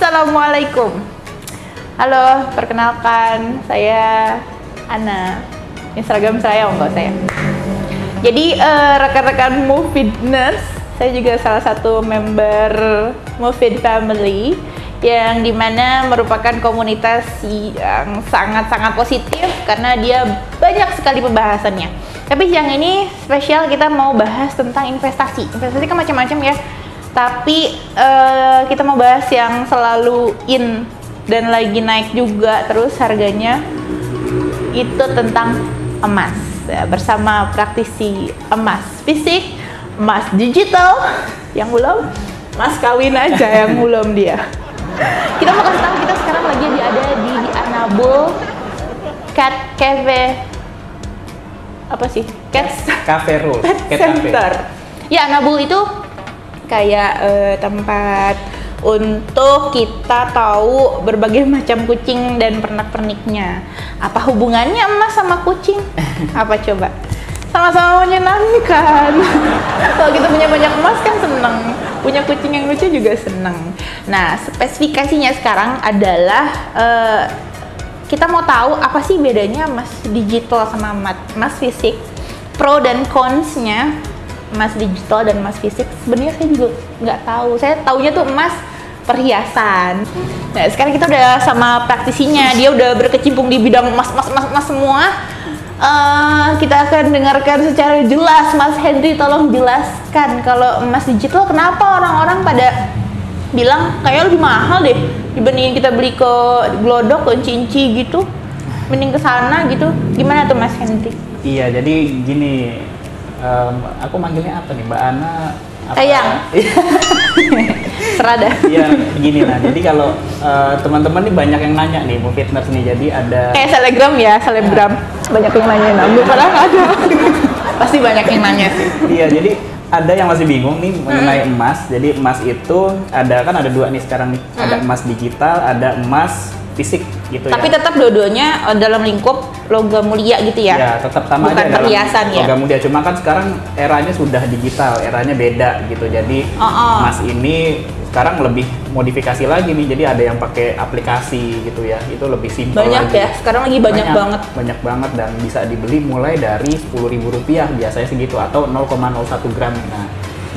Assalamualaikum. Halo, perkenalkan saya Ana. Instagram saya enggak saya. Jadi rekan-rekan Move Fitness, saya juga salah satu member Move Fit Family yang dimana merupakan komunitas yang sangat-sangat positif karena dia banyak sekali pembahasannya. Tapi yang ini spesial, kita mau bahas tentang investasi. Investasi kan macam-macam ya. Tapi kita mau bahas yang selalu in dan lagi naik juga terus harganya, itu tentang emas ya, bersama praktisi emas fisik, emas digital yang belum, emas kawin aja yang belum dia. Kita mau kasih tahu, kita sekarang lagi ada di Anabul Cat Cafe, apa sih? Cafe Roll, Cat Center. Ya, Anabul itu kayak tempat untuk kita tahu berbagai macam kucing dan pernak-perniknya. Apa hubungannya emas sama kucing? Apa coba? Sama-sama menyenangkan. Kalau kita punya banyak emas kan seneng, punya kucing yang lucu juga seneng. Nah, spesifikasinya sekarang adalah kita mau tahu apa sih bedanya emas digital sama emas fisik, pro dan cons-nya emas digital dan emas fisik. Sebenarnya saya juga nggak tahu, saya taunya tuh emas perhiasan. Nah, sekarang kita udah sama praktisinya, dia udah berkecimpung di bidang emas semua. Kita akan dengarkan secara jelas. Mas Henry, tolong jelaskan kalau emas digital kenapa orang-orang pada bilang kayak lebih mahal deh dibandingin kita beli ke Glodok, ke Cinci gitu, mending ke sana gitu. Gimana tuh Mas Henry? Iya, jadi gini, aku manggilnya apa nih, Mbak Ana? Sayang. Serada. Iya, gini nah. Jadi kalau teman-teman nih banyak yang nanya nih, Move Fitness nih. Jadi ada selebgram ya, selebgram. Banyak yang nanya, namun padahal nggak ada. Pasti banyak yang nanya sih. Iya, jadi ada yang masih bingung nih mengenai emas. Jadi emas itu ada dua nih sekarang nih. Ada emas digital, ada emas fisik gitu. Tapi ya. tetap dua-duanya dalam lingkup logam mulia gitu ya? Ya, tetap sama bukan aja dalam perhiasan ya? logam mulia. Cuma kan sekarang eranya sudah digital, eranya beda gitu. Jadi emas ini sekarang lebih modifikasi lagi nih. Jadi ada yang pakai aplikasi gitu ya. Itu lebih simpel banyak lagi. Ya, sekarang lagi banyak banget. Banyak banget dan bisa dibeli mulai dari Rp10.000 biasanya segitu atau 0,01 gram. Nah,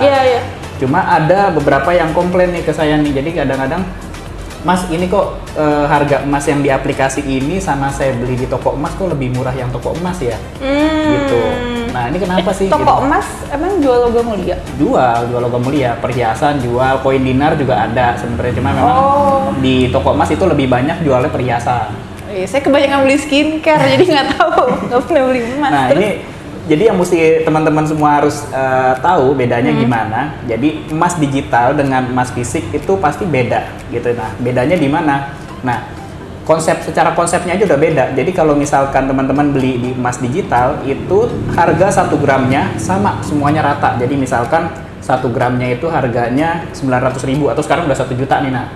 iya. Cuma ada beberapa yang komplain nih ke saya nih. Jadi kadang-kadang, Mas, ini kok harga emas yang di aplikasi ini sama saya beli di toko emas kok lebih murah yang toko emas ya? Gitu. Nah, ini kenapa sih? Toko gitu? emas emang jual logam mulia? Jual logam mulia, perhiasan, jual koin dinar juga ada sebenarnya. Cuma memang di toko emas itu lebih banyak jualnya perhiasan. Saya kebanyakan beli skincare, jadi nggak tahu, nggak pernah beli emas. Nah, ini jadi yang mesti teman-teman semua harus tahu bedanya gimana. Jadi emas digital dengan emas fisik itu pasti beda gitu. Nah, bedanya di mana? Nah, secara konsepnya aja udah beda. Jadi kalau misalkan teman-teman beli di emas digital itu harga 1 gramnya sama, semuanya rata. Jadi misalkan 1 gramnya itu harganya 900.000 atau sekarang udah 1 juta nih. Nah,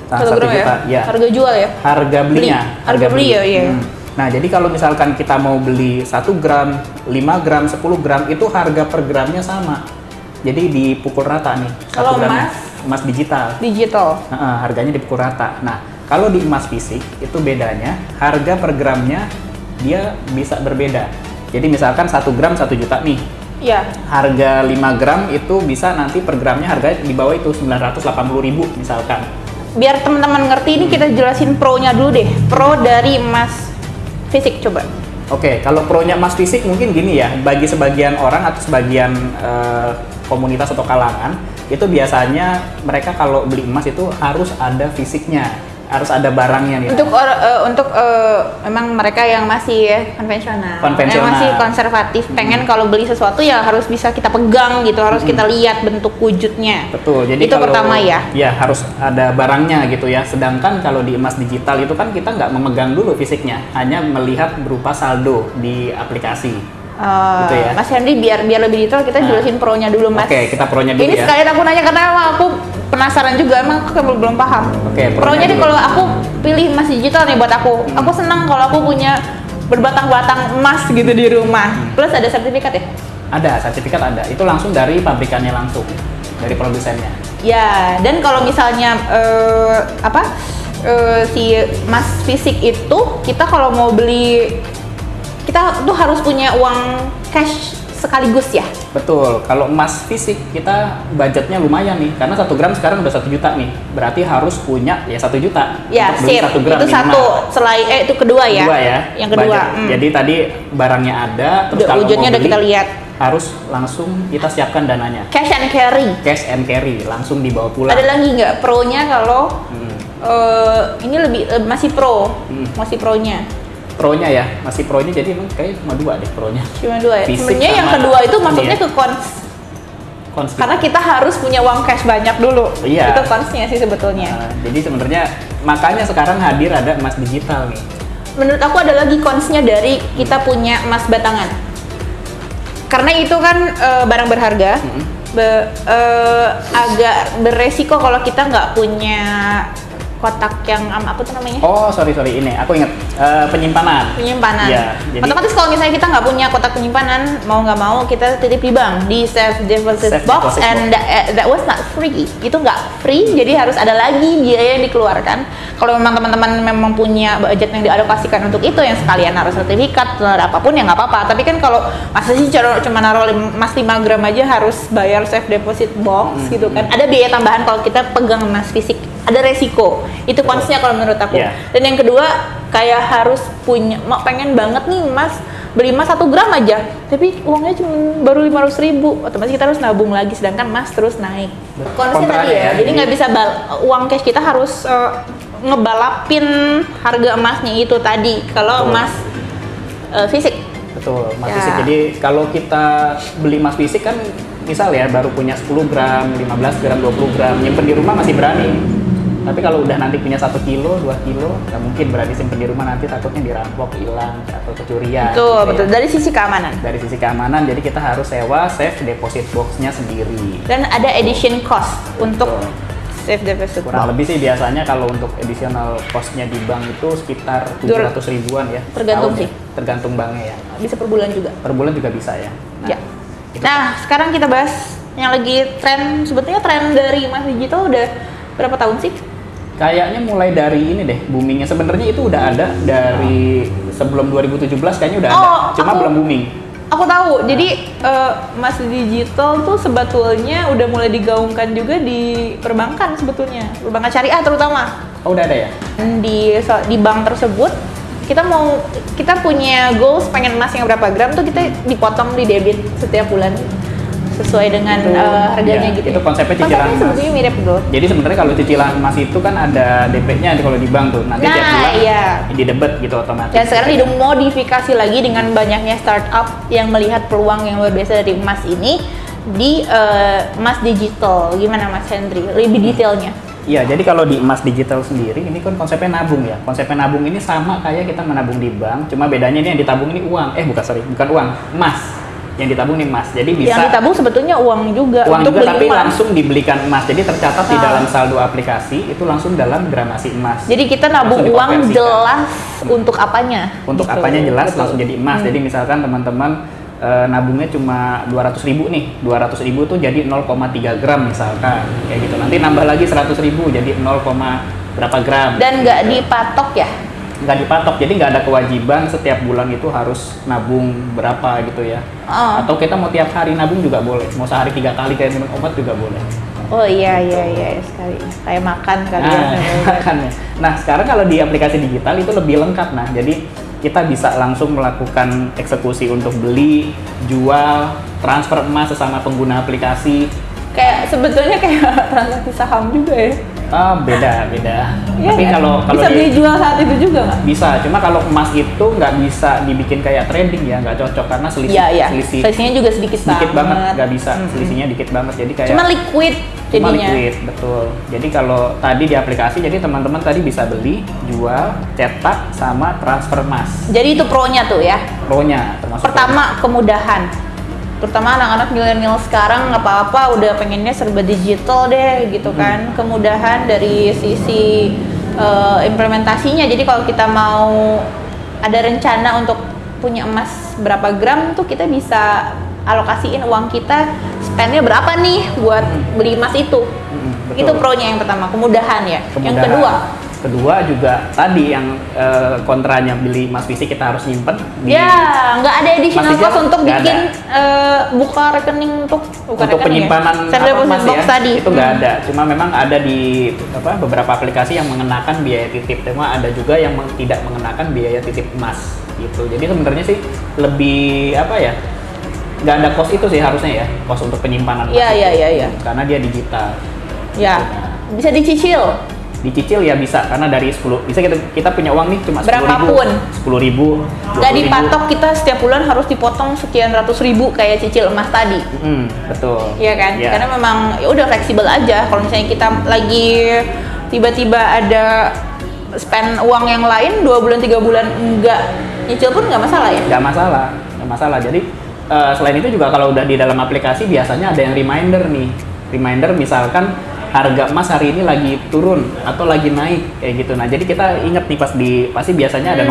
1 juta ya? Harga jual ya? Harga belinya. Harga beli ya, iya. Nah, jadi kalau misalkan kita mau beli 1 gram, 5 gram, 10 gram, itu harga per gramnya sama. Jadi dipukul rata nih. Kalau emas digital. Harganya dipukul rata. Nah, kalau di emas fisik itu bedanya, harga per gramnya dia bisa berbeda. Jadi misalkan 1 gram 1 juta nih. Iya. Harga 5 gram itu bisa nanti per gramnya harga di bawah itu 980.000 misalkan. Biar teman-teman ngerti ini kita jelasin pro-nya dulu deh. Pro dari emas fisik coba. Oke, kalau pro-nya emas fisik mungkin gini ya, bagi sebagian orang atau sebagian komunitas atau kalangan, itu biasanya mereka kalau beli emas itu harus ada fisiknya, harus ada barangnya nih. Untuk memang mereka yang masih konvensional, yang masih konservatif, pengen kalau beli sesuatu ya harus bisa kita pegang gitu, harus kita lihat bentuk wujudnya. Betul. Jadi itu pertama ya. Ya, harus ada barangnya gitu ya. Sedangkan kalau di emas digital itu kan kita nggak memegang dulu fisiknya, hanya melihat berupa saldo di aplikasi. Gitu ya. Mas Henry, biar lebih detail kita jelasin pro-nya dulu, Mas. Oke, kita pro-nya dulu ini ya. Ini sekalian aku nanya karena emang aku penasaran juga, emang aku belum paham. Oke, pro-nya nih kalau aku pilih emas digital nih buat aku. Aku senang kalau aku punya berbatang-batang emas gitu di rumah. Plus ada sertifikat ya? Ada, sertifikat ada. Itu langsung dari pabrikannya langsung, dari produsennya. Ya, dan kalau misalnya si emas fisik itu kita kalau mau beli, kita tuh harus punya uang cash sekaligus ya. Betul, kalau emas fisik kita budgetnya lumayan nih, karena 1 gram sekarang udah 1 juta nih, berarti harus punya ya 1 juta Ya, untuk beli sip. 1 gram Itu minimal. satu, itu kedua ya. Kedua ya. Yang kedua. Jadi tadi barangnya ada, terus kalau Wujudnya mau udah kita beli lihat. harus langsung kita siapkan dananya. Cash and carry. Cash and carry, langsung dibawa pulang. Ada lagi nggak pro-nya kalau ini lebih masih pro, masih pro-nya? Pro-nya ya, masih pro-nya jadi emang kayak cuma 2 deh pro-nya. Cuma 2 ya. Fisik Sebenarnya yang sama kedua itu ini maksudnya ya. ke cons. Cons. Karena kita harus punya uang cash banyak dulu. Iya. Itu cons-nya sih sebetulnya. Jadi sebenarnya makanya sekarang hadir ada emas digital nih. Menurut aku ada lagi cons-nya dari kita punya emas batangan. Karena itu kan barang berharga, agak beresiko kalau kita nggak punya kotak yang apa tuh namanya? Oh, sorry ini, aku ingat penyimpanan. Penyimpanan. Iya, jadi Otomatis kalau misalnya kita nggak punya kotak penyimpanan, mau nggak mau kita titip di bank di safe deposit box, and that was not free. Itu nggak free, jadi harus ada lagi biaya yang dikeluarkan. Kalau memang teman-teman memang punya budget yang dialokasikan untuk itu, yang sekalian harus sertifikat, apapun ya nggak apa-apa. Tapi kan kalau masa sih cuma naruh emas 5 gram aja harus bayar safe deposit box gitu kan. Ada biaya tambahan kalau kita pegang emas fisik. Ada resiko, itu konsepnya kalau menurut aku. Yeah. Dan yang kedua, kayak harus punya, pengen banget nih emas, beli emas 1 gram aja, tapi uangnya cuma baru 500.000, otomatis kita harus nabung lagi, sedangkan emas terus naik. Konsepnya tadi ya, jadi nggak bisa uang cash kita harus ngebalapin harga emasnya itu tadi, kalau emas fisik. Betul, emas fisik. Jadi kalau kita beli emas fisik kan, misal ya baru punya 10 gram, 15 gram, 20 gram, nyimpen di rumah masih berani. Tapi kalau udah nanti punya 1 kilo, 2 kilo, nggak mungkin berani simpen di rumah, nanti takutnya dirampok, hilang, atau kecurian. Betul, gitu betul. ya. Dari sisi keamanan. Dari sisi keamanan, jadi kita harus sewa safe deposit box-nya sendiri. Dan ada addition cost untuk safe deposit Kurang box. lebih sih biasanya kalau untuk additional cost-nya di bank itu sekitar 700 ribuan ya. Tergantung tahun sih. Ya. Tergantung banknya ya. Bisa per bulan juga. Per bulan juga bisa ya. Ya. Nah, sekarang kita bahas yang lagi tren, sebetulnya tren dari emas digital udah berapa tahun sih? Kayaknya mulai dari ini deh, boomingnya sebenarnya itu udah ada dari sebelum 2017 kayaknya udah ada, cuma belum booming. Aku tahu, jadi emas digital tuh sebetulnya udah mulai digaungkan juga di perbankan sebetulnya, perbankan syariah terutama. Oh, udah ada ya? Di bank tersebut kita punya goals pengen emas yang berapa gram tuh kita dipotong di debit setiap bulan sesuai dengan harganya ya, gitu. Itu konsepnya cicilan emas. Sebetulnya mirip bro. Jadi sebenarnya kalau cicilan emas itu kan ada DP-nya kalau di bank tuh, nanti tiap bulan di debit gitu otomatis. Dan sekarang dimodifikasi lagi dengan banyaknya startup yang melihat peluang yang luar biasa dari emas ini di emas digital. Gimana Mas Hendry? Lebih detailnya. Iya, jadi kalau di emas digital sendiri ini kan konsepnya nabung ya. Konsepnya nabung ini sama kayak kita menabung di bank, cuma bedanya ini yang ditabung ini uang. Bukan uang, emas. Yang ditabung ini emas. Jadi bisa yang ditabung sebetulnya uang juga untuk beli tapi emas. langsung dibelikan emas. Jadi tercatat di dalam saldo aplikasi itu langsung dalam gramasi emas. Jadi kita nabung uang jelas untuk apanya. Untuk gitu. apanya jelas langsung jadi emas. Jadi misalkan teman-teman nabungnya cuma 200.000 nih. 200.000 tuh jadi 0,3 gram misalkan. Kayak gitu. Nanti nambah lagi 100.000 jadi 0, berapa gram. Dan nggak dipatok ya? Nggak dipatok, jadi nggak ada kewajiban setiap bulan itu harus nabung berapa gitu ya. Atau kita mau tiap hari nabung juga boleh, mau sehari 3 kali kayak minum obat juga boleh. Oh iya sekali, kayak makan kali ya. Makannya. Nah sekarang kalau di aplikasi digital itu lebih lengkap, nah jadi kita bisa langsung melakukan eksekusi untuk beli, jual, transfer emas sesama pengguna aplikasi. Kayak sebetulnya kayak transaksi saham juga ya. Beda. Ya, Tapi kalau bisa beli jual saat itu juga nggak? Bisa, cuma kalau emas itu nggak bisa dibikin kayak trading ya, nggak cocok karena selisihnya juga sedikit banget, nggak bisa, selisihnya dikit banget, jadi kayak cuma liquid jadinya. Betul. Jadi kalau tadi di aplikasi, jadi teman-teman tadi bisa beli, jual, cetak, sama transfer emas. Jadi itu pro-nya tuh ya? Pro-nya termasuk. Pertama, kemudahan. Terutama anak-anak milenial sekarang apa-apa udah pengennya serba digital deh gitu kan. Kemudahan dari sisi implementasinya. Jadi kalau kita mau ada rencana untuk punya emas berapa gram tuh kita bisa alokasiin uang kita spendnya berapa nih buat beli emas itu. Betul. Itu pro-nya yang pertama, kemudahan ya. Yang Kemudahan. Kedua juga tadi yang kontranya beli emas fisik kita harus nyimpen. Ya, nggak ada additional Mas cost Ijal, untuk nggak bikin buka rekening untuk penyimpanan emas ya. tadi. Itu nggak ada. Cuma memang ada di beberapa aplikasi yang mengenakan biaya titip. Cuma ada juga yang tidak mengenakan biaya titip emas gitu. Jadi sebenarnya sih lebih nggak ada cost itu sih harusnya ya, cost untuk penyimpanan emas. Iya. Karena dia digital. Ya, bisa dicicil. Dicicil ya bisa, karena dari 10 bisa kita punya uang nih cuma 10.000, 20.000. Nggak dipatok kita setiap bulan harus dipotong sekian ratus ribu kayak cicil emas tadi. Betul. Iya kan? Ya. Karena memang ya udah fleksibel aja. Kalau misalnya kita lagi tiba-tiba ada spend uang yang lain 2 bulan 3 bulan enggak nyicil pun nggak masalah ya? Nggak masalah. Jadi selain itu juga kalau udah di dalam aplikasi biasanya ada yang reminder misalkan harga emas hari ini lagi turun atau lagi naik kayak gitu. Nah, jadi kita ingat nih pasti biasanya ada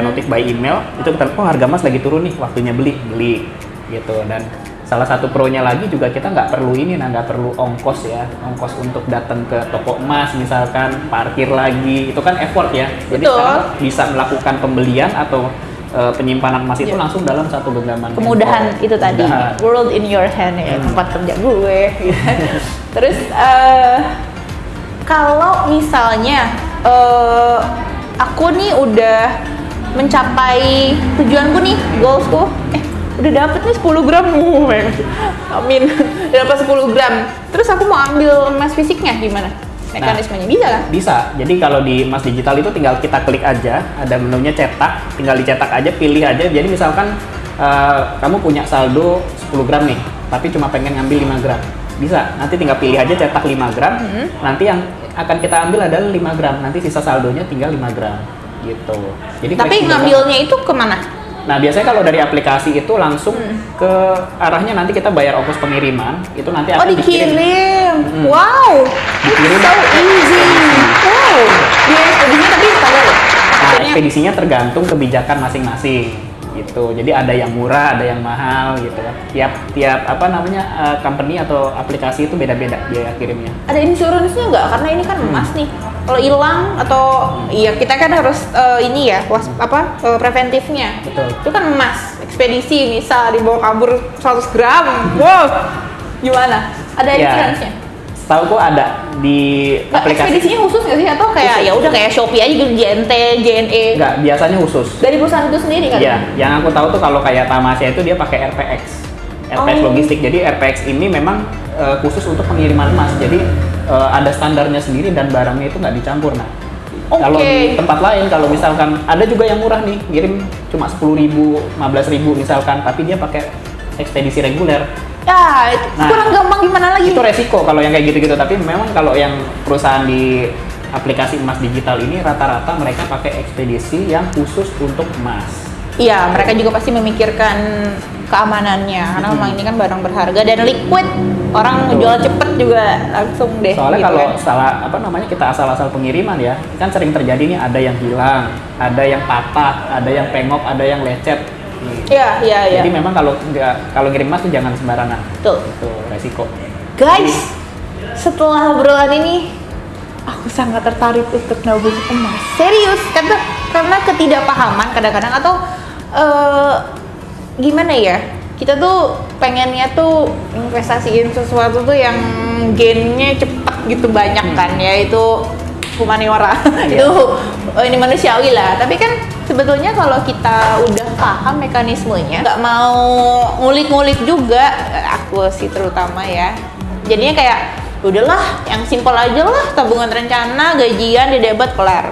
notif by email itu kita harga emas lagi turun nih, waktunya beli gitu. Dan salah satu pro-nya lagi juga kita nggak perlu ongkos untuk datang ke toko emas misalkan, parkir lagi, itu kan effort ya. Jadi sekarang bisa melakukan pembelian atau penyimpanan emas itu langsung dalam satu genggaman. Kemudahan itu tadi, world in your hand ya, tempat kerja gue. Terus kalau misalnya aku nih udah mencapai tujuanku nih, goalsku, udah dapet nih 10 gram, amin, udah dapat 10 gram. Terus aku mau ambil emas fisiknya gimana? Mekanismenya bisa kan? Bisa. Jadi kalau di emas digital itu tinggal kita klik aja, ada menunya cetak, tinggal dicetak aja, pilih aja. Jadi misalkan kamu punya saldo 10 gram nih, tapi cuma pengen ngambil 5 gram. Bisa, nanti tinggal pilih aja cetak 5 gram, nanti yang akan kita ambil adalah 5 gram, nanti sisa saldonya tinggal 5 gram gitu. Jadi tapi ngambilnya itu kemana? Nah, biasanya kalau dari aplikasi itu langsung ke arahnya nanti kita bayar ongkos pengiriman, itu nanti akan dikirim. Wow, dikirim. So easy. Wow, dia ekspedisinya tapi standar ya? Nah, ekspedisinya tergantung kebijakan masing-masing gitu. Jadi ada yang murah, ada yang mahal gitu ya. Tiap company atau aplikasi itu beda-beda biaya kirimnya. Ada insurance-nya nggak? Karena ini kan emas nih. Kalau hilang atau kita kan harus preventifnya. Betul. Itu kan emas. Ekspedisi misal dibawa kabur 100 gram. Wow. Gimana? Ada insurance-nya? Setahu kok ada di aplikasi. Ekspedisinya khusus nggak sih atau kayak ya udah kayak Shopee aja gitu, JNT, JNE? Nggak, biasanya khusus. Dari perusahaan itu sendiri kan? Iya, yang aku tahu tuh kalau kayak Tamasya itu dia pakai RPX. RPX logistik. Jadi RPX ini memang khusus untuk pengiriman emas. Jadi ada standarnya sendiri dan barangnya itu nggak dicampur. Nah, kalau di tempat lain, kalau misalkan ada juga yang murah nih, kirim cuma 10.000, 15.000 misalkan, tapi dia pakai ekspedisi reguler. Ya, kurang gampang gimana lagi? Itu resiko kalau yang kayak gitu-gitu. Tapi memang kalau yang perusahaan di aplikasi emas digital ini rata-rata mereka pakai ekspedisi yang khusus untuk emas. Iya, mereka juga pasti memikirkan keamanannya karena memang ini kan barang berharga dan liquid. Orang jual cepet juga langsung deh. Soalnya gitu kalau kan. kita asal-asal pengiriman ya, kan sering terjadi nih ada yang hilang, ada yang patah, ada yang pengok, ada yang lecet. Iya. Jadi memang kalau ngirim emas tuh jangan sembarangan. Betul. Itu resiko. Guys, setelah obrolan ini aku sangat tertarik untuk nabung emas. Serius, karena ketidakpahaman kadang-kadang atau gimana ya? Kita tuh pengennya tuh investasiin sesuatu tuh yang gainnya cepet gitu banyak kan ya, itu humaniora. Itu ini manusiawi lah. Tapi kan sebetulnya kalau kita udah paham mekanismenya, nggak mau ngulik-ngulik juga, aku sih terutama ya. Jadinya kayak udahlah, yang simpel aja lah, tabungan rencana, gajian, didebat, kelar.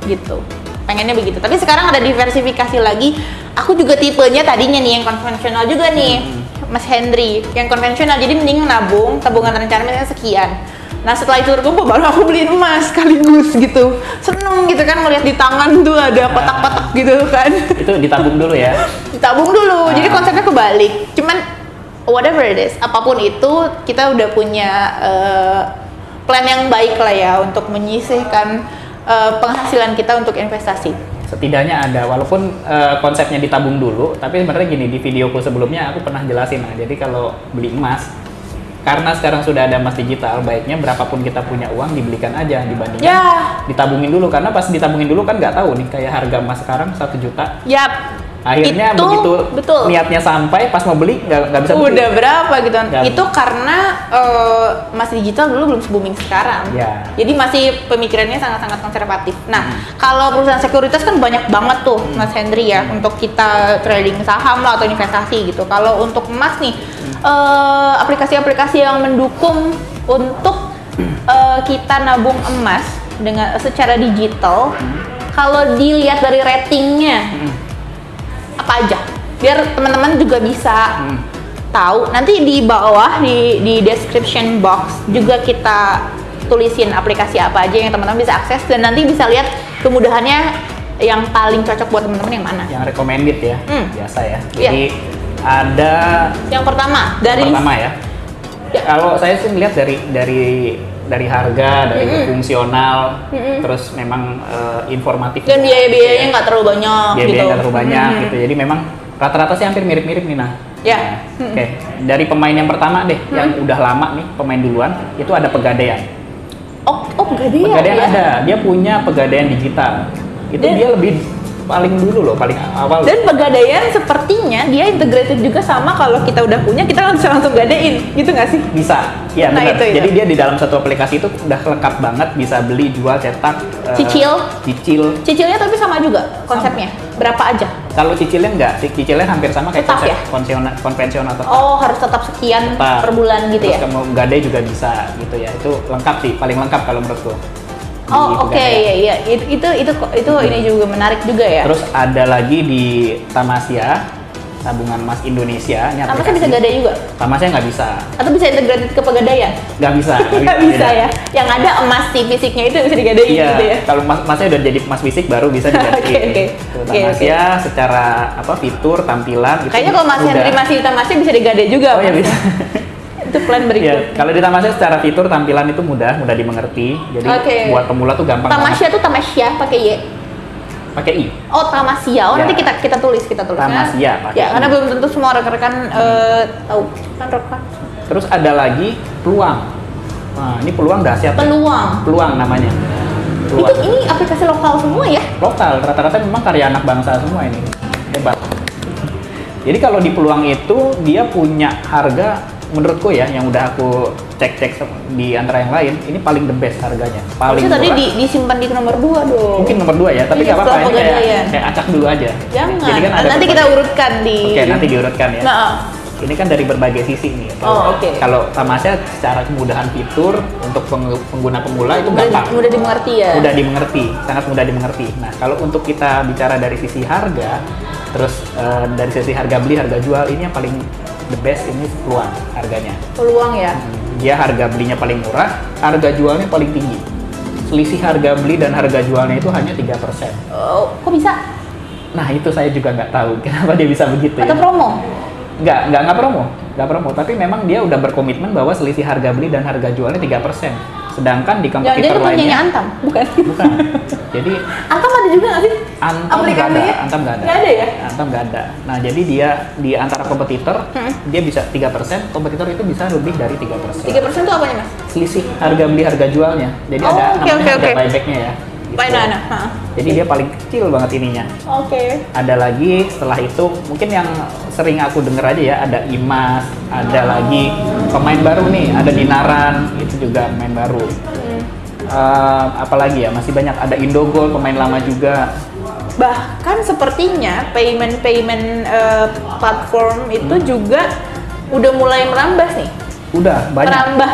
Gitu. Pengennya begitu. Tapi sekarang ada diversifikasi lagi. Aku juga tipenya tadinya nih yang konvensional juga nih, Mas Henry. Yang konvensional, jadi mending nabung, tabungan rencana misalnya sekian. Nah setelah itu terkumpul baru aku beli emas sekaligus gitu. Seneng gitu kan ngeliat di tangan tuh ada kotak-kotak gitu kan. Itu ditabung dulu ya? Ditabung dulu, jadi konsepnya kebalik. Cuman whatever it is, apapun itu kita udah punya plan yang baik lah ya untuk menyisihkan penghasilan kita untuk investasi. Setidaknya ada, walaupun konsepnya ditabung dulu, tapi sebenarnya gini, di videoku sebelumnya aku pernah jelasin. Nah, jadi kalau beli emas karena sekarang sudah ada emas digital, baiknya berapapun kita punya uang dibelikan aja dibandingkan Ya. ditabungin dulu, karena pas ditabungin dulu kan nggak tahu nih kayak harga emas sekarang 1 juta. Yap. Akhirnya Itu, begitu betul. niatnya sampai pas mau beli nggak bisa beli. Udah berapa gitu. Nggak. Itu karena masih digital dulu belum se-booming sekarang. Ya. Jadi masih pemikirannya sangat-sangat konservatif. Nah, kalau perusahaan sekuritas kan banyak banget tuh Mas Henry ya untuk kita trading saham lah atau investasi gitu. Kalau untuk emas nih aplikasi-aplikasi yang mendukung untuk kita nabung emas dengan secara digital, kalau dilihat dari ratingnya apa aja, biar teman-teman juga bisa tahu. Nanti di bawah di description box juga kita tulisin aplikasi apa aja yang teman-teman bisa akses, dan nanti bisa lihat kemudahannya yang paling cocok buat teman-teman yang mana. Yang recommended ya, biasa ya. Iya. Jadi ada Yang pertama dari ya. Ya. Kalau saya sih melihat dari harga, dari fungsional, terus memang informatif. dan biaya-biayanya nggak terlalu banyak Biaya gitu. nggak terlalu banyak gitu. Jadi memang rata-rata sih hampir mirip-mirip nih nah. Ya. Nah, Oke, dari pemain yang pertama deh, yang udah lama nih, pemain duluan, itu ada Pegadaian. Oh, Pegadaian. Pegadaian ya? ada, dia punya Pegadaian digital. Itu Dan- dia lebih paling dulu loh, paling awal. Dan Pegadaian sepertinya dia integrated juga sama, kalau kita udah punya kita langsung gadein, gitu nggak sih? Bisa, iya Nah, benar. itu. Jadi dia di dalam satu aplikasi itu udah lengkap banget, bisa beli, jual, cetak, cicil. Cicilnya tapi sama juga konsepnya. Berapa aja? Kalau cicilnya enggak, cicilnya hampir sama kayak Tetap konsep ya? konvensional tetap. Oh, harus tetap sekian Tetap. per bulan gitu Terus ya? kamu gadai juga bisa gitu ya. Itu lengkap sih, paling lengkap kalau menurutku. Di Oh, oke, Pegadaian. iya. Itu ini juga menarik juga ya. Terus ada lagi di Tamasya, tabungan emas Indonesia. Ini Tamasya aplikasi. bisa gadai juga? Tamasya nggak bisa. Atau bisa integrated ke Pegadaian? Nggak bisa. Nggak bisa beda. ya? Yang ada emas si fisiknya itu bisa digadein Iya, gitu ya? kalau emasnya udah jadi emas fisik baru bisa diganti. Oke. Tuh, Oke, Tamasya secara apa fitur, tampilan itu Kayaknya kalau Mas mudah. Henry masih di Tamasya bisa digadai juga. Oh iya Mas. bisa. Itu plan Iya, berikut. kalau di Tamasya secara fitur, tampilan itu mudah dimengerti. Jadi Oke. buat pemula tuh gampang banget. Tamasya tuh Tamasya pakai Y. Pakai i. Oh, Tamasya. Oh, Ya. nanti kita tulis. Tamasya, pakai Ya, karena I. belum tentu semua rekan-rekan tahu. Kan rekan. Terus ada lagi peluang. Nah, ini peluang dahsyat. Peluang. Peluang namanya. Itu Peluang. ini aplikasi lokal semua ya? Lokal, rata-rata memang karya anak bangsa semua ini. Hebat. Jadi kalau di peluang itu dia punya harga, menurutku ya, yang udah aku cek-cek di antara yang lain, ini paling the best harganya. Paling Harusnya tadi murah. disimpan di nomor 2 dong. Mungkin nomor 2 ya, tapi Iya, nggak apa-apa, setelah ini Pegadaian. kayak acak dulu aja. Jangan. Jadi kan ada Nanti kita berbagai- urutkan di. Oke, nanti diurutkan ya. Nah, Ini kan dari berbagai sisi nih. Oh, oke. Kalau Tamasya secara kemudahan fitur untuk pengguna pemula itu gampang. mudah dimengerti ya. Mudah dimengerti, sangat mudah dimengerti. Nah, kalau untuk kita bicara dari sisi harga, terus dari sisi harga beli, harga jual, ini yang paling the best ini peluang harganya. Peluang ya. Dia harga belinya paling murah, harga jualnya paling tinggi. Selisih harga beli dan harga jualnya itu hanya 3%. Oh, kok bisa? Nah, itu saya juga nggak tahu kenapa dia bisa begitu Atau ya. promo? Nggak promo, tapi memang dia udah berkomitmen bahwa selisih harga beli dan harga jualnya 3%. Sedangkan di Jangan-jangan kompetitor itu punyanya lainnya Antam, bukan? bukan. Jadi Antam ada juga nggak sih? Antam nggak ada, Aplikasinya? Antam nggak ada. Nggak ada ya? Antam nggak ada. Nah, jadi dia di antara kompetitor dia bisa 3%, kompetitor itu bisa lebih dari 3%. 3% itu apanya, Mas? Selisih harga beli harga jualnya. Jadi Oh, ada oke, namanya oke, harga oke. buyback-nya ya. Gitu. Painana. Jadi dia paling kecil banget ininya. Oke. Ada lagi setelah itu mungkin yang sering aku denger aja ya, ada Imas, ada lagi pemain baru nih, ada Dinaran, itu juga pemain baru. Apalagi ya, masih banyak, ada Indogold, pemain lama juga. Bahkan sepertinya payment platform itu juga udah mulai merambah nih. Udah banyak merambah.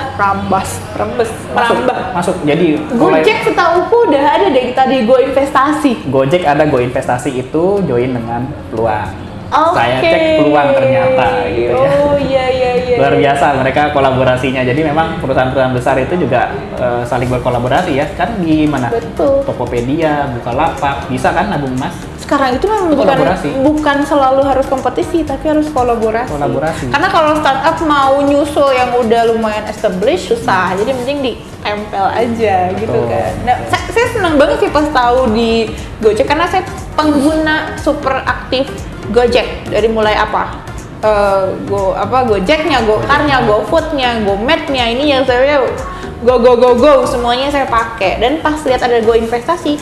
masuk. Jadi mulai Gojek setauku udah ada deh tadi Go Investasi. Gojek ada, Go Investasi itu join dengan peluang. Oke. Saya cek peluang ternyata gitu ya. Oh iya. Luar biasa mereka kolaborasinya. Jadi memang perusahaan-perusahaan besar itu juga saling berkolaborasi ya. Kan di mana? Betul. Tokopedia, Bukalapak, bisa kan nabung emas? Sekarang itu memang Kolaborasi. bukan selalu harus kompetisi, tapi harus kolaborasi. Kolaborasi. Karena kalau startup mau nyusul yang udah lumayan established susah, jadi mending ditempel aja gitu Betul. kan. Nah, saya senang banget sih pas tahu di Gojek karena saya pengguna super aktif Gojek dari mulai apa? Gojeknya, GoCar-nya, GoFood-nya, GoMed-nya, ini yang saya go semuanya saya pakai. Dan pas lihat ada Go Investasi,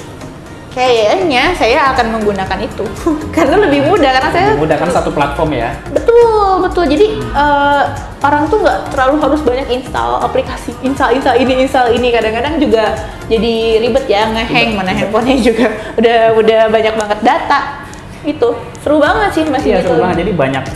kayaknya saya akan menggunakan itu karena lebih mudah, karena saya lebih mudah kan satu platform ya. Betul. Jadi orang tuh nggak terlalu harus banyak install aplikasi, install ini. Kadang-kadang juga jadi ribet ya, ngehang, mana handphonenya juga udah banyak banget data. Itu seru banget sih Mas. Iya, seru banget. Jadi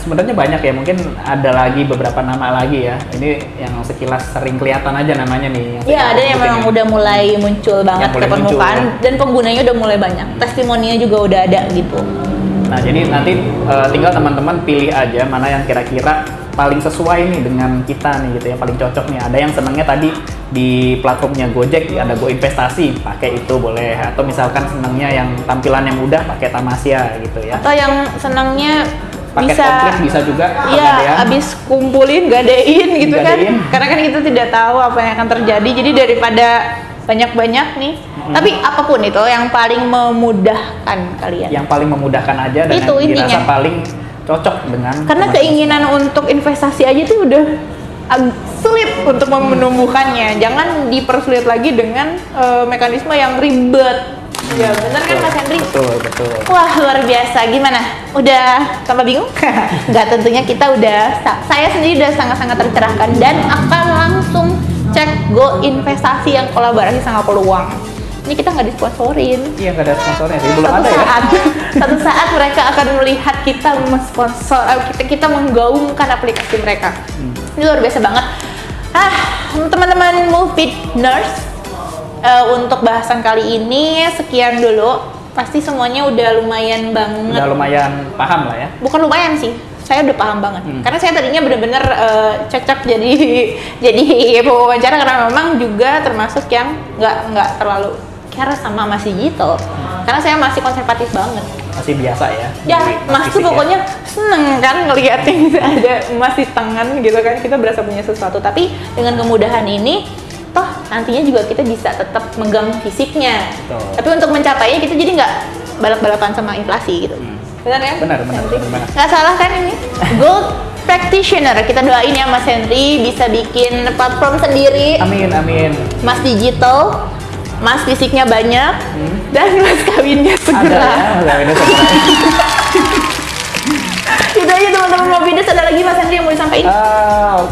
sebenarnya banyak ya, mungkin ada lagi beberapa nama lagi ya. Ini yang sekilas sering kelihatan aja namanya nih. Iya, ada yang memang udah mulai muncul banget ke permukaan dan penggunanya udah mulai banyak. Testimoninya juga udah ada gitu. Nah, jadi nanti tinggal teman-teman pilih aja mana yang kira-kira paling sesuai nih dengan kita nih gitu ya, paling cocok nih. Ada yang senangnya tadi di platformnya Gojek ada Go Investasi, pakai itu boleh. Atau misalkan senangnya yang tampilannya mudah, pakai Tamasya gitu ya. Atau yang senangnya paket komplit bisa juga. Iya, abis kumpulin gadein gitu kan. Karena kan kita tidak tahu apa yang akan terjadi. Jadi daripada banyak-banyak nih. Tapi apapun itu yang paling memudahkan kalian. Yang paling memudahkan aja dan itu yang dirasa intinya paling cocok dengan. Karena keinginan untuk investasi aja tuh udah sulit untuk menumbuhkannya. Jangan dipersulit lagi dengan mekanisme yang ribet. Ya benar kan Mas Henry? Betul. Wah, luar biasa. Gimana? Udah tambah bingung? Enggak, tentunya kita saya sendiri udah sangat-sangat tercerahkan dan akan langsung cek Go Investasi yang kolaborasi sama Peluang. Ini kita nggak disponsorin. Iya, nggak ada sponsornya sih, belum ada ya. Satu saat mereka akan melihat kita mensponsor, kita menggaungkan aplikasi mereka. Ini luar biasa banget. Teman-teman Moveit Nurse, untuk bahasan kali ini sekian dulu. Pasti semuanya udah lumayan banget. Udah lumayan paham lah ya. Bukan lumayan sih, saya udah paham banget. Karena saya tadinya bener-bener cocok jadi pewawancara, karena memang juga termasuk yang nggak terlalu care sama Mas digital. Karena saya masih konservatif banget. Masih biasa ya. Ya, Mas tuh pokoknya seneng kan ngeliatin ada emas di tangan gitu kan. Kita berasa punya sesuatu. Tapi dengan kemudahan ini, toh nantinya juga kita bisa tetap megang fisiknya. Betul. Tapi untuk mencapainya kita jadi nggak balap-balapan sama inflasi gitu. Benar ya? Benar. Nggak salah kan ini? Gold Practitioner, kita doain ya Mas Henry bisa bikin platform sendiri. Amin. Mas digital, Mas fisiknya banyak, dan Mas kawinnya segera. Ada ya, kawinnya segera. Itu aja teman-teman Mobides. Ada lagi Mas Henry yang mau disampaikan?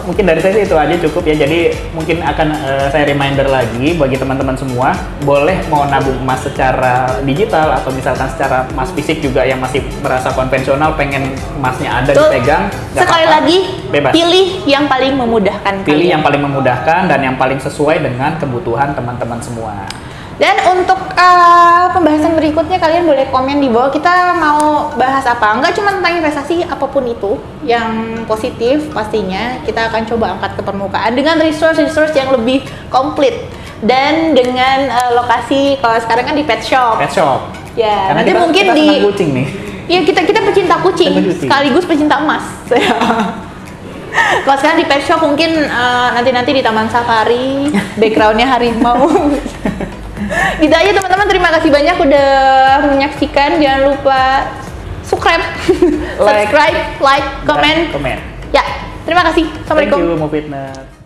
Mungkin dari saya sih itu aja cukup ya. Jadi mungkin akan saya reminder lagi bagi teman-teman semua, boleh mau nabung emas secara digital atau misalkan secara emas fisik juga yang masih merasa konvensional, pengen emasnya ada dipegang. Sekali lagi, bebas. Pilih yang paling memudahkan. Yang paling memudahkan dan yang paling sesuai dengan kebutuhan teman-teman semua. Dan untuk pembahasan berikutnya kalian boleh komen di bawah, kita mau bahas apa. Enggak cuma tentang investasi, apapun itu yang positif pastinya kita akan coba angkat ke permukaan dengan resource yang lebih komplit dan dengan lokasi, kalau sekarang kan di pet shop. Ya, karena nanti mungkin kita di kucing nih. Iya, kita pecinta kucing sekaligus pecinta emas. Kalau sekarang di pet shop mungkin nanti di taman safari, backgroundnya harimau. Gitu aja teman-teman, terima kasih banyak udah menyaksikan. Jangan lupa subscribe, like, comment. Ya, terima kasih. Assalamualaikum. Thank you, Moveit Nurse.